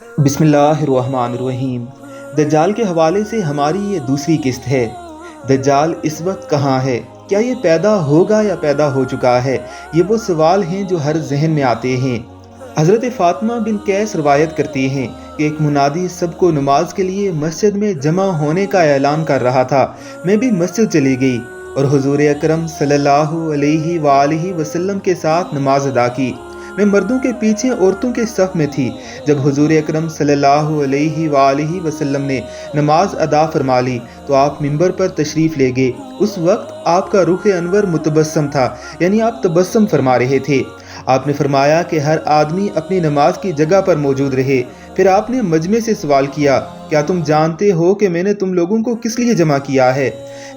بسم اللہ الرحمن الرحیم۔ دجال کے حوالے سے ہماری یہ دوسری قسط ہے۔ دجال اس وقت کہاں ہے؟ کیا یہ پیدا ہوگا یا پیدا ہو چکا ہے؟ یہ وہ سوال ہیں جو ہر ذہن میں آتے ہیں۔ حضرت فاطمہ بن قیس روایت کرتی ہیں کہ ایک منادی سب کو نماز کے لیے مسجد میں جمع ہونے کا اعلان کر رہا تھا۔ میں بھی مسجد چلی گئی اور حضور اکرم صلی اللہ علیہ وآلہ وسلم کے ساتھ نماز ادا کی۔ میں مردوں کے پیچھے عورتوں کے صف میں تھی۔ جب حضور اکرم صلی اللہ علیہ وآلہ وسلم نے نماز ادا فرما لی تو آپ منبر پر تشریف لے گئے۔ اس وقت آپ کا رخ انور متبسم تھا، یعنی آپ تبسم فرما رہے تھے۔ آپ نے فرمایا کہ ہر آدمی اپنی نماز کی جگہ پر موجود رہے۔ پھر آپ نے مجمع سے سوال کیا، کیا تم جانتے ہو کہ میں نے تم لوگوں کو کس لیے جمع کیا ہے؟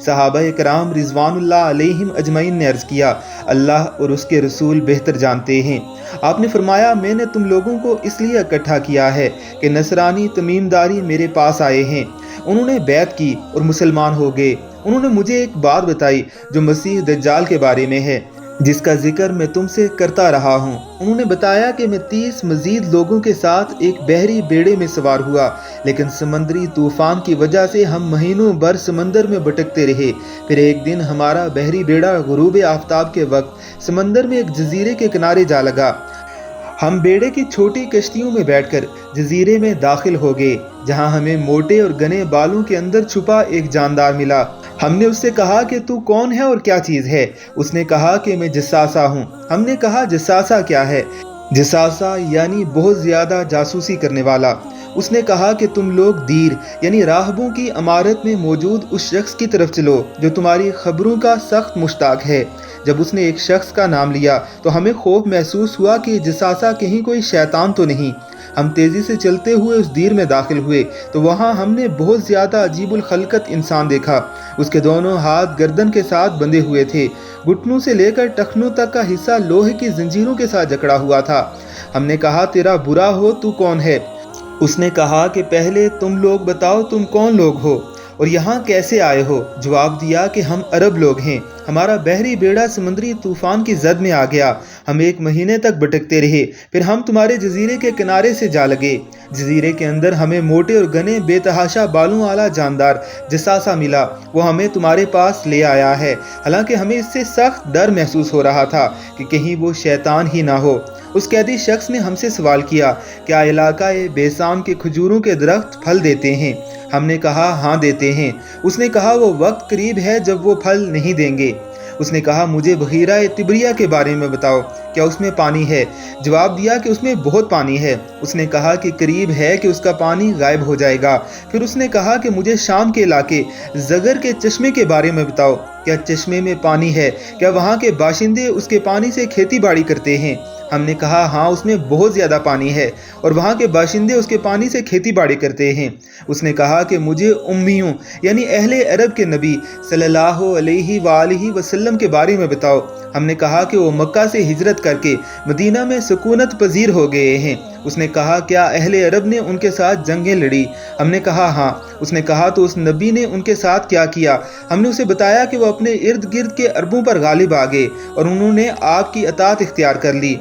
صحابہ کرام رضوان اللہ علیہم اجمعین نے عرض کیا، اللہ اور اس کے رسول بہتر جانتے ہیں۔ آپ نے فرمایا، میں نے تم لوگوں کو اس لیے اکٹھا کیا ہے کہ نصرانی تمیمداری میرے پاس آئے ہیں۔ انہوں نے بیعت کی اور مسلمان ہو گئے۔ انہوں نے مجھے ایک بات بتائی جو مسیح دجال کے بارے میں ہے، جس کا ذکر میں تم سے کرتا رہا ہوں۔ انہوں نے بتایا کہ میں 30 مزید لوگوں کے ساتھ ایک بحری بیڑے میں سوار ہوا، لیکن سمندری طوفان کی وجہ سے ہم مہینوں بھر سمندر میں بھٹکتے رہے۔ پھر ایک دن ہمارا بحری بیڑا غروب آفتاب کے وقت سمندر میں ایک جزیرے کے کنارے جا لگا۔ ہم بیڑے کی چھوٹی کشتیوں میں بیٹھ کر جزیرے میں داخل ہو گئے، جہاں ہمیں موٹے اور گھنے بالوں کے اندر چھپا ایک جاندار ملا۔ ہم نے اس سے کہا کہ تو کون ہے اور کیا چیز ہے؟ اس نے کہا کہ میں جساسہ ہوں۔ ہم نے کہا جساسہ کیا ہے؟ جساسہ یعنی بہت زیادہ جاسوسی کرنے والا۔ اس نے کہا کہ تم لوگ دیر یعنی راہبوں کی عمارت میں موجود اس شخص کی طرف چلو جو تمہاری خبروں کا سخت مشتاق ہے۔ جب اس نے ایک شخص کا نام لیا تو ہمیں خوف محسوس ہوا کہ جساسہ کہیں کوئی شیطان تو نہیں۔ ہم تیزی سے چلتے ہوئے اس دیر میں داخل ہوئے تو وہاں ہم نے بہت زیادہ عجیب الخلقت انسان دیکھا۔ اس کے دونوں ہاتھ گردن کے ساتھ بندھے ہوئے تھے، گھٹنوں سے لے کر ٹخنوں تک کا حصہ لوہے کی زنجیروں کے ساتھ جکڑا ہوا تھا۔ ہم نے کہا، تیرا برا ہو، تو کون ہے؟ اس نے کہا کہ پہلے تم لوگ بتاؤ تم کون لوگ ہو اور یہاں کیسے آئے ہو؟ جواب دیا کہ ہم عرب لوگ ہیں۔ ہمارا بحری بیڑا سمندری طوفان کی زد میں آ گیا۔ ہم 1 مہینے تک بھٹکتے رہے، پھر ہم تمہارے جزیرے کے کنارے سے جا لگے۔ جزیرے کے اندر ہمیں موٹے اور گھنے بے تحاشا بالوں والا جاندار جساسہ ملا۔ وہ ہمیں تمہارے پاس لے آیا ہے، حالانکہ ہمیں اس سے سخت ڈر محسوس ہو رہا تھا کہ کہیں وہ شیطان ہی نہ ہو۔ اس قیدی شخص نے ہم سے سوال کیا، کیا علاقہ بیسان کے کھجوروں کے درخت پھل دیتے ہیں؟ ہم نے کہا، ہاں دیتے ہیں۔ اس نے کہا، وہ وقت قریب ہے جب وہ پھل نہیں دیں گے۔ اس نے کہا، مجھے بحیرہ طبریہ کے بارے میں بتاؤ، کیا اس میں پانی ہے؟ جواب دیا کہ اس میں بہت پانی ہے۔ اس نے کہا کہ قریب ہے کہ اس کا پانی غائب ہو جائے گا۔ پھر اس نے کہا کہ مجھے شام کے علاقے زگر کے چشمے کے بارے میں بتاؤ، کیا چشمے میں پانی ہے؟ کیا وہاں کے باشندے اس کے پانی سے کھیتی باڑی کرتے ہیں؟ ہم نے کہا، ہاں اس میں بہت زیادہ پانی ہے اور وہاں کے باشندے اس کے پانی سے کھیتی باڑی کرتے ہیں۔ اس نے کہا کہ مجھے امیوں یعنی اہل عرب کے نبی صلی اللہ علیہ وآلہ وسلم کے بارے میں بتاؤ۔ ہم نے کہا کہ وہ مکہ سے ہجرت کر کے مدینہ میں سکونت پذیر ہو گئے ہیں۔ اس نے کہا، کیا اہل عرب نے ان کے ساتھ جنگیں لڑی؟ ہم نے کہا، ہاں۔ اس نے کہا، تو اس نبی نے ان کے ساتھ کیا کیا؟ ہم نے اسے بتایا کہ وہ اپنے ارد گرد کے عربوں پر غالب آ گئے اور انہوں نے آپ کی اطاعت اختیار کر لی۔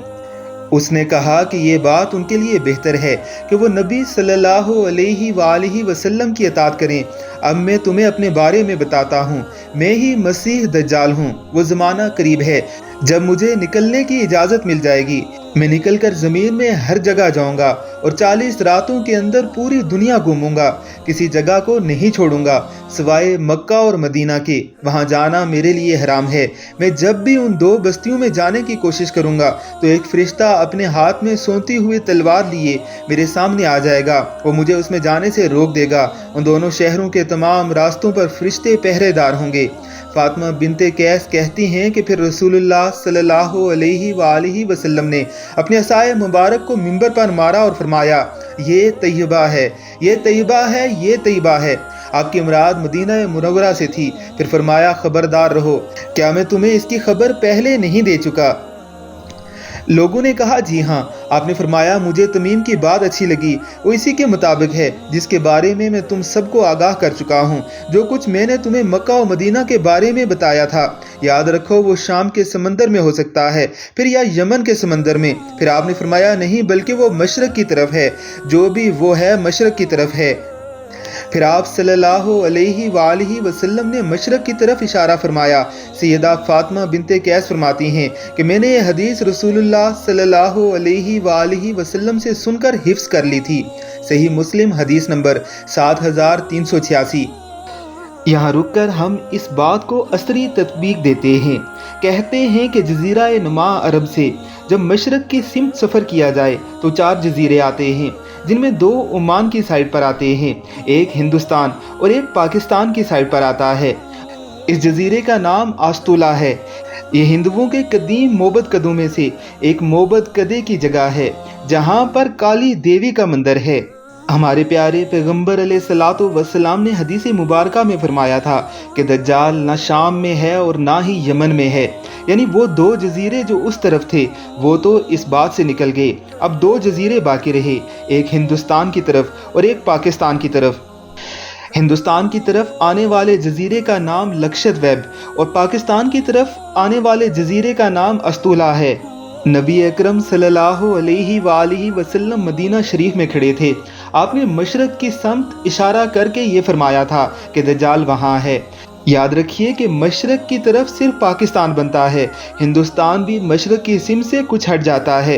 اس نے کہا کہ یہ بات ان کے لیے بہتر ہے کہ وہ نبی صلی اللہ علیہ وآلہ وسلم کی اطاعت کریں۔ اب میں تمہیں اپنے بارے میں بتاتا ہوں، میں ہی مسیح دجال ہوں۔ وہ زمانہ قریب ہے جب مجھے نکلنے کی اجازت مل جائے گی۔ میں نکل کر زمین میں ہر جگہ جاؤں گا اور 40 راتوں کے اندر پوری دنیا گھوموں گا، کسی جگہ کو نہیں چھوڑوں گا سوائے مکہ اور مدینہ کے۔ وہاں جانا میرے لیے حرام ہے۔ میں جب بھی ان 2 بستیوں میں جانے کی کوشش کروں گا تو ایک فرشتہ اپنے ہاتھ میں سونتی ہوئی تلوار لیے میرے سامنے آ جائے گا۔ وہ مجھے اس میں جانے سے روک دے گا۔ ان دونوں شہروں کے تمام راستوں پر فرشتے پہرے دار ہوں گے۔ فاطمہ بنت قیس کہتی ہیں کہ پھر رسول اللہ صلی اللہ علیہ وآلہ وسلم نے اپنے عصائے مبارک کو منبر پر مارا اور فرمایا، یہ طیبہ ہے، یہ طیبہ ہے، یہ طیبہ ہے۔ آپ کی مراد مدینہ منورہ سے تھی۔ پھر فرمایا، خبردار رہو، کیا میں تمہیں اس کی خبر پہلے نہیں دے چکا؟ लोगों ने कहा, जी हाँ। आपने फरमाया, मुझे तमीम की बात अच्छी लगी, वो इसी के मुताबिक है जिसके बारे में मैं तुम सबको आगाह कर चुका हूँ। जो कुछ मैंने तुम्हें मक्का और मदीना के बारे में बताया था, याद रखो वो शाम के समंदर में हो सकता है, फिर या यमन के समंदर में। फिर आपने फरमाया, नहीं बल्कि वो मशरक की तरफ है, जो भी वो है मशरक की तरफ है। फिर आप सल्लल्लाहु अलैहि वसल्लम ने मशरक की तरफ इशारा फरमाया। सैयदा फातिमा बिनते कैस फरमाती हैं कि मैंने ये हदीस रसूलुल्लाह सल्लल्लाहु अलैहि वसल्लम से सुनकर हिफ्स कर ली थी। सही मुस्लिम हदीस नंबर 7386। यहाँ रुककर हम इस बात को असरी तत्बीक देते हैं। कहते हैं कि जजीरा नुमा अरब से जब मशरक की सिमत सफ़र किया जाए तो 4 जजीरे आते हैं, जिनमें 2 ओमान की साइड पर आते हैं, एक हिंदुस्तान और एक पाकिस्तान की साइड पर आता है। इस जजीरे का नाम आस्तुला है। ये हिंदुओं के कदीम मोबद कदों में से एक मोबद कदे की जगह है, जहाँ पर काली देवी का मंदिर है। हमारे प्यारे पैगंबर अलैहिस्सलातु वस्सलाम ने हदीस मुबारका में फरमाया था कि दज्जाल ना शाम में है और ना ही यमन में है। यानी वो 2 जजीरे जो उस तरफ थे वो तो इस बात से निकल गए। अब 2 जजीरे बाकी रहे, एक हिंदुस्तान की तरफ और एक पाकिस्तान की तरफ। हिंदुस्तान की तरफ आने वाले जजीरे का नाम लक्षद्वीप और पाकिस्तान की तरफ आने वाले जजीरे का नाम अस्तुला है। नबी अकरम सल्लल्लाहु अलैहि वसल्लम मदीना शरीफ में खड़े थे। आपने मशरक की समत इशारा करके ये फरमाया था कि दज्जाल वहाँ है। याद रखिए कि मशरक की तरफ सिर्फ पाकिस्तान बनता है, हिंदुस्तान भी मशरक की सिम से कुछ हट जाता है।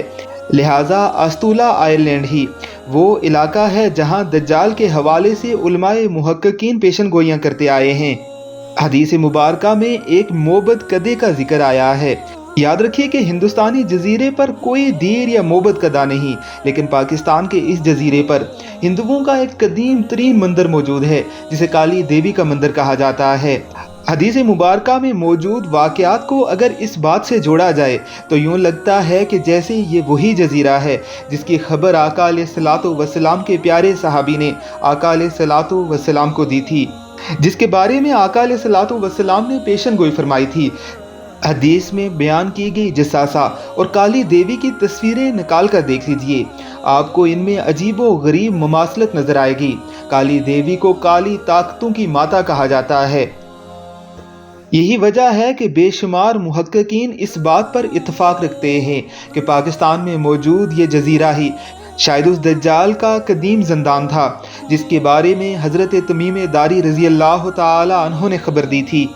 लिहाजा अस्तुला आइलैंड ही वो इलाका है जहाँ दज्जाल के हवाले से उलमाए मुहक्किकीन पेशन गोइयाँ करते आए हैं। हदीस मुबारका में एक मोबद कदे का जिक्र आया है। याद रखिए कि हिंदुस्तानी जजीरे पर कोई दीर या मोबद कदा नहीं, लेकिन पाकिस्तान के इस जजीरे पर हिंदुओं का एक कदीम तरीन मंदिर मौजूद है, जिसे काली देवी का मंदिर कहा जाता है। हदीस मुबारका में मौजूद वाक़यात को अगर इस बात से जोड़ा जाए तो यूँ लगता है कि जैसे ये वही जजीरा है जिसकी खबर आका अलैहिस्सलातु वस्सलाम के प्यारे सहाबी ने आका अलैहिस्सलातु वस्सलाम को दी थी, जिसके बारे में आका अलैहिस्सलातु वस्सलाम ने पेशन गोई फरमाई थी। हदीस में बयान की गई जसासा और काली देवी की तस्वीरें निकाल कर देख लीजिए, आपको इनमें अजीबो गरीब मुमासलत नजर आएगी। काली देवी को काली ताकतों की माता कहा जाता है। यही वजह है कि बेशुमार मुहक्किकीन इस बात पर इत्तफाक रखते हैं कि पाकिस्तान में मौजूद ये जजीरा ही शायद उस दज्जाल का कदीम ज़िंदान था, जिसके बारे में हज़रत तमीम दारी रज़ी अल्लाह ताला अन्हु ने खबर दी थी।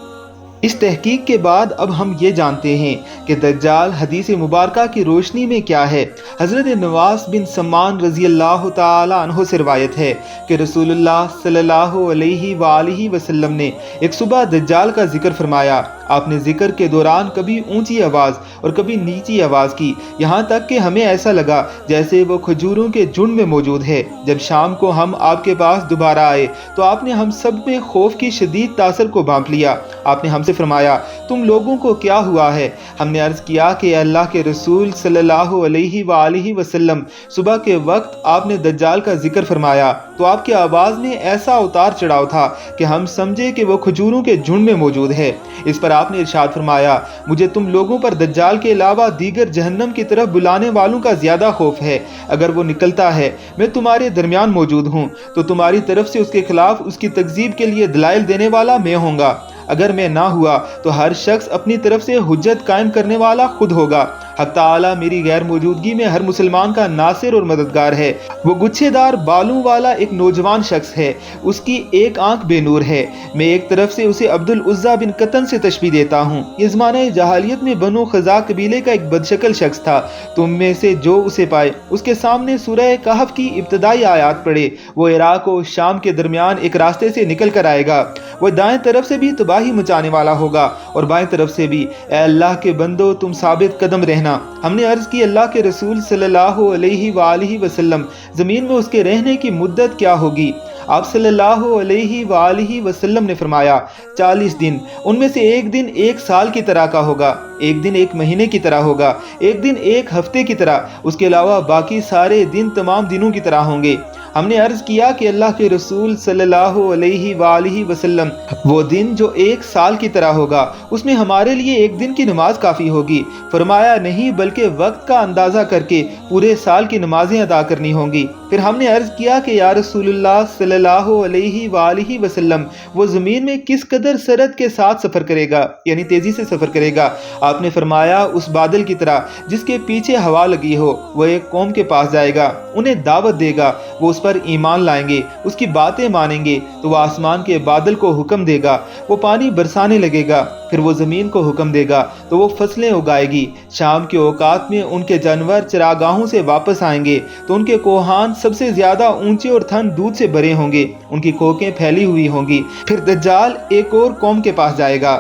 इस तहकीक के बाद अब हम ये जानते हैं कि दज्जाल हदीस मुबारका की रोशनी में क्या है। हज़रत नवास बिन सम्मान रज़ी अल्लाह ताला अन्हु से रवायत है कि रसूलुल्लाह सल्लल्लाहु अलैहि वसल्लम ने एक सुबह दज्जाल का जिक्र फरमाया। आपने जिक्र के दौरान कभी ऊंची आवाज़ और कभी नीची आवाज़ की, यहाँ तक कि हमें ऐसा लगा जैसे वो खजूरों के झुंड में मौजूद है। जब शाम को हम आपके पास दोबारा आए तो आपने हम सब में खौफ की शदीद तासर को भांप लिया। आपने हमसे फरमाया, तुम लोगों को क्या हुआ है? हमने अर्ज़ किया कि अल्लाह के रसूल सल्लल्लाहु अलैहि वसल्लम, सुबह के वक्त आपने दज्जाल का जिक्र फरमाया तो आपकी आवाज़ में ऐसा उतार चढ़ाव था कि हम समझे कि वो खजूरों के झुंड में मौजूद है। इस पर आपने इरशाद फरमाया, मुझे तुम लोगों पर दज्जाल के अलावा दीगर जहन्नम की तरफ बुलाने वालों का ज़्यादा खौफ है। अगर वो निकलता है, मैं तुम्हारे दरमियान मौजूद हूँ, तो तुम्हारी तरफ से उसके खिलाफ उसकी तकज़ीब के लिए दलाइल देने वाला मैं होऊंगा। अगर मैं ना हुआ तो हर शख्स अपनी तरफ से हुज्जत कायम करने वाला खुद होगा। हक़ ताला मेरी गैर मौजूदगी में हर मुसलमान का नासिर और मददगार है। वो गुच्छेदार बालों वाला एक नौजवान शख्स है, उसकी एक आंख बेनूर है। मैं एक तरफ से उसे अब्दुल उज़्ज़ा बिन कतन से तशबीह देता हूँ। ये ज़माने जहालियत में बनो खज़ा कबीले का एक बदशकल शख्स था। तुम में से जो उसे पाए उसके सामने सूरह कहफ की इब्तदाई आयात पढ़े। वो इराक और शाम के दरमियान एक रास्ते से निकल कर आएगा। वह दाएं तरफ से भी तबाही मचाने वाला होगा और बाएं तरफ से भी। ए अल्लाह के बंदो, तुम साबित कदम रहना। हमने अर्ज की, अल्लाह के रसूल सल्लल्लाहु अलैहि वसल्लम, ज़मीन में उसके रहने की मुद्दत क्या होगी? आप सल्लल्लाहु अलैहि वसल्लम ने फरमाया, 40 दिन। उनमें से एक दिन एक साल की तरह का होगा, एक दिन एक महीने की तरह होगा, एक दिन एक हफ्ते की तरह। उसके अलावा बाकी सारे दिन तमाम दिनों की तरह होंगे। हमने अर्ज किया कि अल्लाह के रसूल सल्लल्लाहु अलैहि वसल्लम, वो दिन जो एक साल की तरह होगा, उसमें हमारे लिए एक दिन की नमाज काफ़ी होगी। फरमाया नहीं, बल्कि वक्त का अंदाज़ा करके पूरे साल की नमाजें अदा करनी होंगी। फिर हमने अर्ज किया कि या रसूलुल्लाह सल्लल्लाहु अलैहि वसल्लम, वो ज़मीन में किस कदर सरत के साथ सफ़र करेगा, यानी तेज़ी से सफ़र करेगा। आपने फरमाया उस बादल की तरह जिसके पीछे हवा लगी हो। वह एक कौम के पास जाएगा, उन्हें दावत देगा, वो उस पर ईमान लाएंगे, उसकी बातें मानेंगे तो वह आसमान के बादल को हुक्म देगा, वो पानी बरसाने लगेगा। फिर वो ज़मीन को हुक्म देगा तो वो फसलें उगाएगी। शाम के औकात में उनके जानवर चरागाहों से वापस आएंगे तो उनके कोहान सबसे ज़्यादा ऊंचे और थन दूध से भरे होंगे, उनकी कोखें फैली हुई होंगी। फिर दज्जाल एक और कौम के पास जाएगा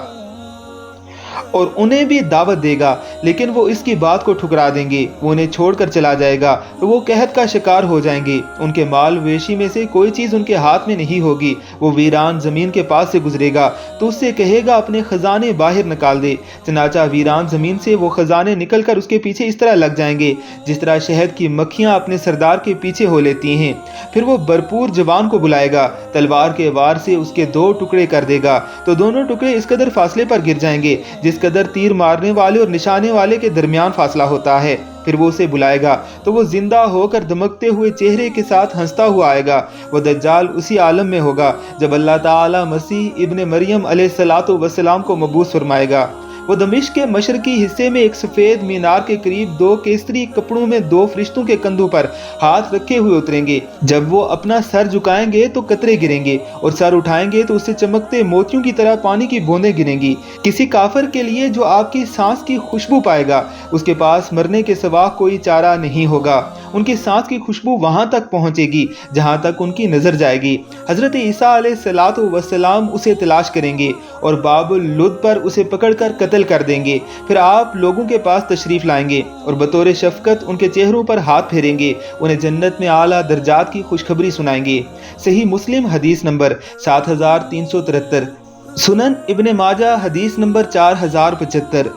और उन्हें भी दावत देगा, लेकिन वो इसकी बात को ठुकरा देंगे, वो उन्हें छोड़कर चला जाएगा तो वो कहत का शिकार हो जाएंगे। उनके माल वेशी में से कोई चीज़ उनके हाथ में नहीं होगी। वो वीरान ज़मीन के पास से गुजरेगा तो उससे कहेगा अपने ख़जाने बाहर निकाल दे। चनाचा वीरान ज़मीन से वो ख़जाने निकल कर उसके पीछे इस तरह लग जाएंगे जिस तरह शहद की मक्खियाँ अपने सरदार के पीछे हो लेती हैं। फिर वो भरपूर जवान को बुलाएगा, तलवार के वार से उसके दो टुकड़े कर देगा तो दोनों टुकड़े इस कदर फासले पर गिर जाएंगे जिस कदर तीर मारने वाले और निशाने वाले के दरमियान फासला होता है। फिर वो उसे बुलाएगा तो वो जिंदा होकर दमकते हुए चेहरे के साथ हंसता हुआ आएगा। वो दज्जाल उसी आलम में होगा जब अल्लाह ताला मसीह इब्ने मरियम अलैहिस्सलातु वस्सलाम को मबूस फरमाएगा। वो दमिश्क के मशरकी हिस्से में एक सफ़ेद मीनार के करीब दो केसरी कपड़ों में दो फरिश्तों के कंधों पर हाथ रखे हुए उतरेंगे। जब वो अपना सर झुकाएंगे तो कतरे गिरेंगे और सर उठाएंगे तो उससे चमकते मोतियों की तरह पानी की बूंदें गिरेंगी। किसी काफिर के लिए जो आपकी सांस की खुशबू पाएगा, उसके पास मरने के सिवा कोई चारा नहीं होगा। उनकी सांस की खुशबू वहां तक पहुंचेगी जहां तक उनकी नजर जाएगी। हजरत ईसा अलैहिस्सलातु वस्सलाम उसे तलाश करेंगे और बाबुल लुद पर उसे पकड़कर कत्ल कर देंगे। फिर आप लोगों के पास तशरीफ लाएंगे और बतौर शफकत उनके चेहरों पर हाथ फेरेंगे, उन्हें जन्नत में आला दर्जात की खुशखबरी सुनाएंगे। सही मुस्लिम हदीस नंबर 7373, सुनन इब्ने माजा हदीस नंबर 4075।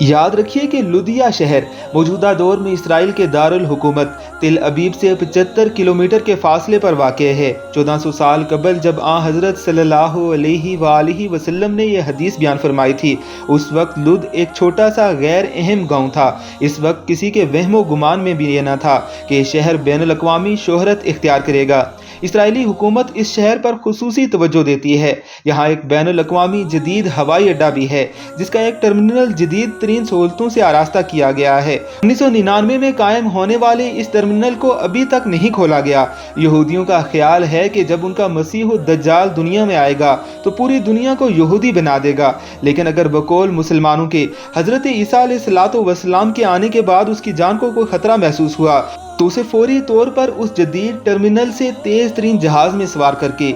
याद रखिए कि लुदिया शहर मौजूदा दौर में इसराइल के दारुल हुकूमत तिल अबीब से 75 किलोमीटर के फासले पर वाक़ है। 1400 साल कबल जब हज़रत सल्लल्लाहु अलैहि वसल्लम ने यह हदीस बयान फरमाई थी, उस वक्त लुद एक छोटा सा गैर अहम गांव था। इस वक्त किसी के वहमो गुमान में भी यह न था कि शहर बैनुल अक़वामी शोहरत इख्तियार करेगा। इसराइली हुकूमत इस शहर पर खुसूसी तवज्जो देती है। यहाँ एक बैनुल अक़वामी जदीद हवाई अड्डा भी है जिसका एक टर्मिनल जदीद तरीन सहूलतों से आरास्ता किया गया है। 1999 में कायम होने वाले इस टर्मिनल को अभी तक नहीं खोला गया। यहूदियों का ख्याल है कि जब उनका मसीह दज्जाल दुनिया में आएगा तो पूरी दुनिया को यहूदी बना देगा, लेकिन अगर बकौल मुसलमानों के हजरत ईसा अलैहिस्सलातु वस्सलाम के आने के बाद उसकी जान को कोई खतरा महसूस हुआ तो उसे फौरी तौर पर उस जदीद टर्मिनल से तेज तरीन जहाज में सवार करके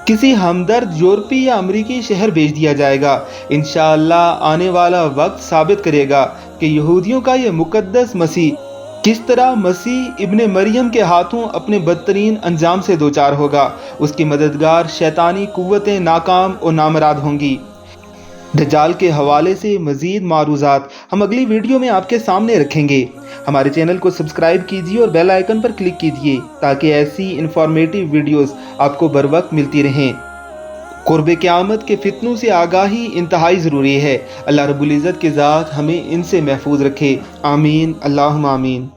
किसी हमदर्द यूरोपीय या अमरीकी शहर भेज दिया जाएगा। इंशाअल्लाह आने वाला वक्त साबित करेगा कि यहूदियों का ये मुकद्दस मसीह किस तरह मसीह इब्ने मरियम के हाथों अपने बदतरीन अंजाम से दोचार होगा। उसकी मददगार शैतानी कुव्वतें नाकाम और नामराद होंगी। दज्जाल के हवाले से मज़ीद मारूज़ात हम अगली वीडियो में आपके सामने रखेंगे। हमारे चैनल को सब्सक्राइब कीजिए और बेल आइकन पर क्लिक कीजिए ताकि ऐसी इंफॉर्मेटिव वीडियोस आपको बर वक्त मिलती रहें। कुर्ब क़यामत के फितनों से आगाही इंतहाई ज़रूरी है। अल्लाह रब्बुल इज़्ज़त की ज़ात हमें इनसे महफूज रखे। आमीन, अल्लाहुम्मा आमीन।